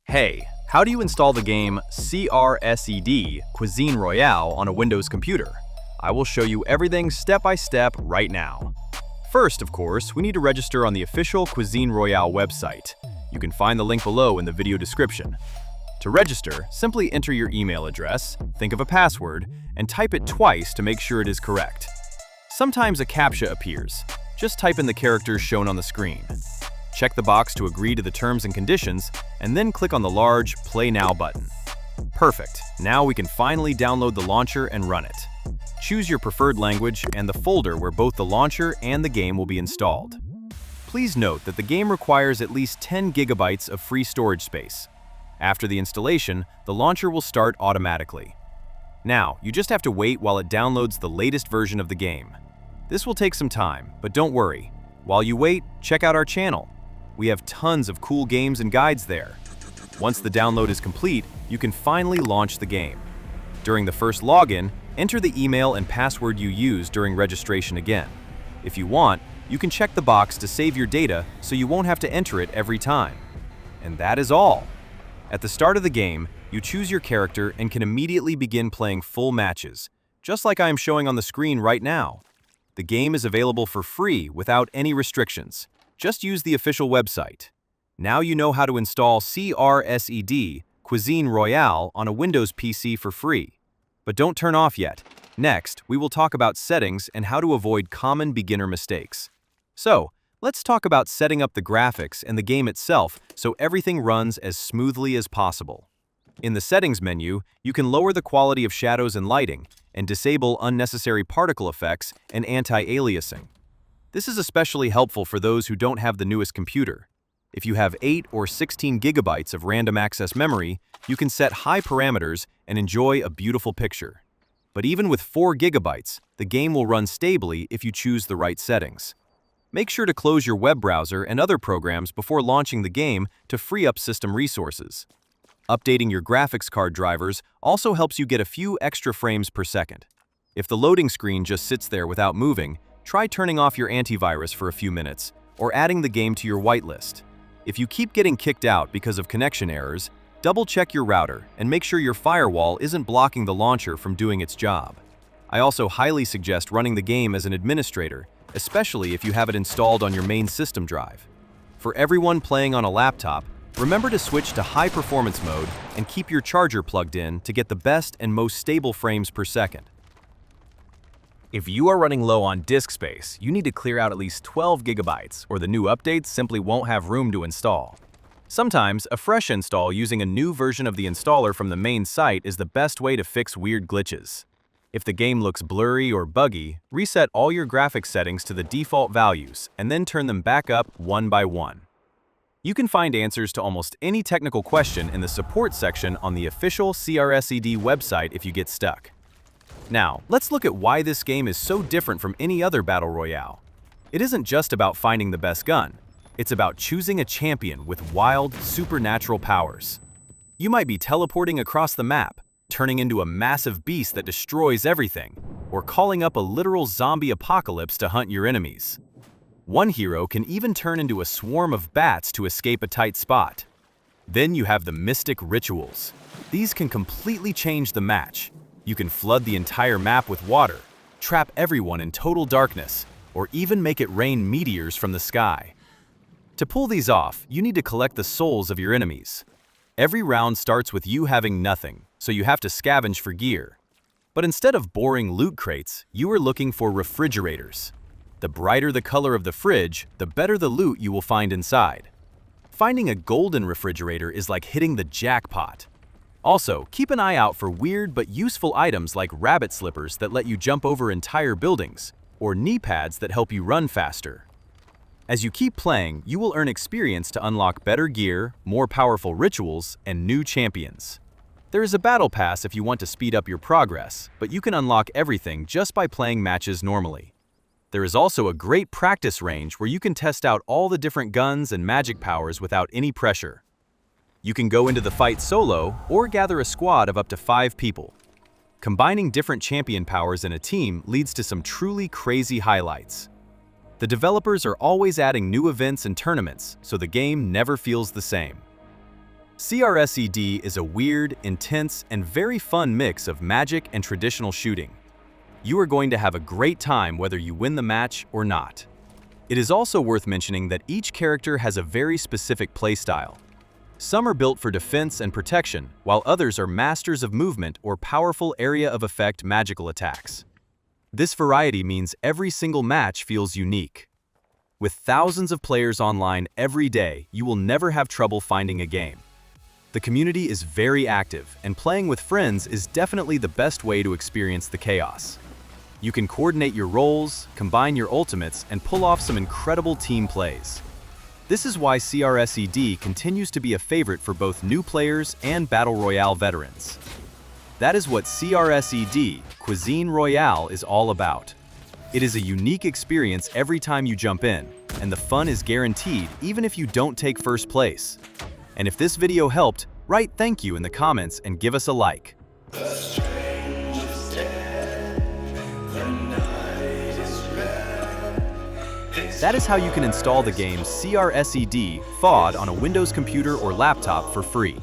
Hey, how do you install the game Crsed Cuisine Royale on a Windows computer? I will show you everything step by step right now. First, of course, we need to register on the official Cuisine Royale website. You can find the link below in the video description. To register, simply enter your email address, think of a password, and type it twice to make sure it is correct. Sometimes a CAPTCHA appears. Just type in the characters shown on the screen. Check the box to agree to the terms and conditions, and then click on the large Play Now button. Perfect. Now we can finally download the launcher and run it. Choose your preferred language and the folder where both the launcher and the game will be installed. Please note that the game requires at least 10 gigabytes of free storage space. After the installation, the launcher will start automatically. Now, you just have to wait while it downloads the latest version of the game. This will take some time, but don't worry. While you wait, check out our channel. We have tons of cool games and guides there. Once the download is complete, you can finally launch the game. During the first login, enter the email and password you used during registration again. If you want, you can check the box to save your data so you won't have to enter it every time. And that is all. At the start of the game, you choose your character and can immediately begin playing full matches, just like I am showing on the screen right now. The game is available for free without any restrictions. Just use the official website. Now you know how to install Crsed Cuisine Royale on a Windows PC for free. But don't turn off yet. Next, we will talk about settings and how to avoid common beginner mistakes. So, let's talk about setting up the graphics and the game itself so everything runs as smoothly as possible. In the Settings menu, you can lower the quality of shadows and lighting and disable unnecessary particle effects and anti-aliasing. This is especially helpful for those who don't have the newest computer. If you have 8 or 16 gigabytes of random access memory, you can set high parameters and enjoy a beautiful picture. But even with 4 gigabytes, the game will run stably if you choose the right settings. Make sure to close your web browser and other programs before launching the game to free up system resources. Updating your graphics card drivers also helps you get a few extra frames per second. If the loading screen just sits there without moving, try turning off your antivirus for a few minutes or adding the game to your whitelist. If you keep getting kicked out because of connection errors, double-check your router and make sure your firewall isn't blocking the launcher from doing its job. I also highly suggest running the game as an administrator, especially if you have it installed on your main system drive. For everyone playing on a laptop, remember to switch to high-performance mode and keep your charger plugged in to get the best and most stable frames per second. If you are running low on disk space, you need to clear out at least 12 gigabytes, or the new updates simply won't have room to install. Sometimes, a fresh install using a new version of the installer from the main site is the best way to fix weird glitches. If the game looks blurry or buggy, reset all your graphics settings to the default values and then turn them back up one by one. You can find answers to almost any technical question in the support section on the official Crsed website if you get stuck. Now, let's look at why this game is so different from any other battle royale. It isn't just about finding the best gun. It's about choosing a champion with wild, supernatural powers. You might be teleporting across the map, turning into a massive beast that destroys everything, or calling up a literal zombie apocalypse to hunt your enemies. One hero can even turn into a swarm of bats to escape a tight spot. Then you have the mystic rituals. These can completely change the match. You can flood the entire map with water, trap everyone in total darkness, or even make it rain meteors from the sky. To pull these off, you need to collect the souls of your enemies. Every round starts with you having nothing, so you have to scavenge for gear. But instead of boring loot crates, you are looking for refrigerators. The brighter the color of the fridge, the better the loot you will find inside. Finding a golden refrigerator is like hitting the jackpot. Also, keep an eye out for weird but useful items like rabbit slippers that let you jump over entire buildings, or knee pads that help you run faster. As you keep playing, you will earn experience to unlock better gear, more powerful rituals, and new champions. There is a battle pass if you want to speed up your progress, but you can unlock everything just by playing matches normally. There is also a great practice range where you can test out all the different guns and magic powers without any pressure. You can go into the fight solo or gather a squad of up to 5 people. Combining different champion powers in a team leads to some truly crazy highlights. The developers are always adding new events and tournaments, so the game never feels the same. Crsed is a weird, intense, and very fun mix of magic and traditional shooting. You are going to have a great time whether you win the match or not. It is also worth mentioning that each character has a very specific playstyle. Some are built for defense and protection, while others are masters of movement or powerful area of effect magical attacks. This variety means every single match feels unique. With thousands of players online every day, you will never have trouble finding a game. The community is very active, and playing with friends is definitely the best way to experience the chaos. You can coordinate your roles, combine your ultimates, and pull off some incredible team plays. This is why Crsed continues to be a favorite for both new players and Battle Royale veterans. That is what Crsed Cuisine Royale is all about. It is a unique experience every time you jump in, and the fun is guaranteed even if you don't take first place. And if this video helped, write thank you in the comments and give us a like. That is how you can install the game Crsed F.O.A.D on a Windows computer or laptop for free.